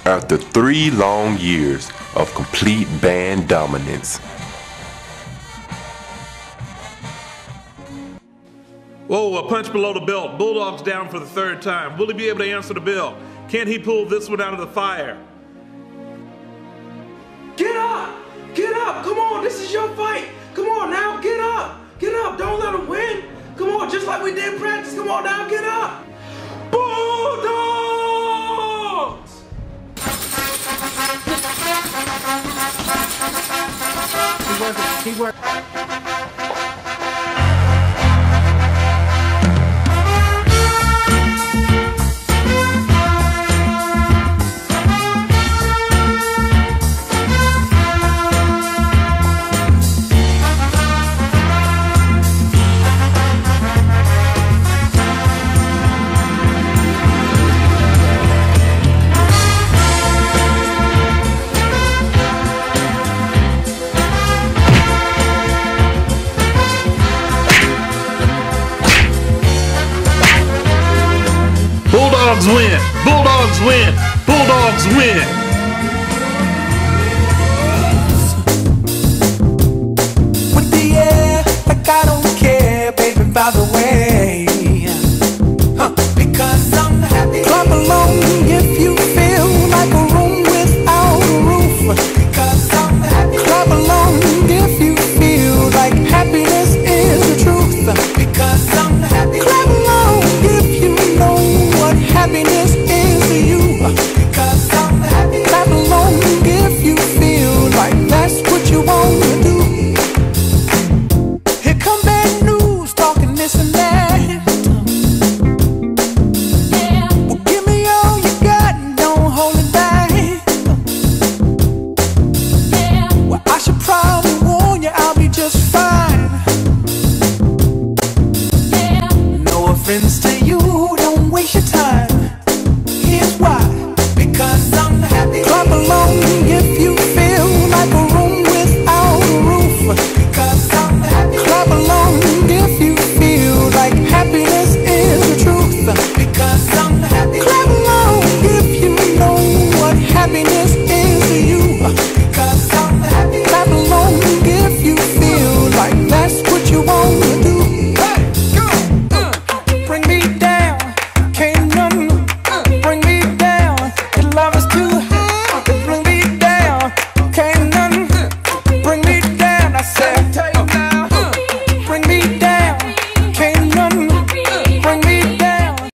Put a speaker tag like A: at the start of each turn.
A: After 3 long years of complete band dominance.
B: Whoa, a punch below the belt. Bulldog's down for the 3rd time. Will he be able to answer the bell? Can he pull this one out of the fire?
C: Get up! Get up! Come on, this is your fight! Come on now, get up! Get up! Don't let him win! Come on, just like we did in practice. Come on now, get up! Bulldogs! Keep working.
B: Bulldogs win! Bulldogs win! Bulldogs win!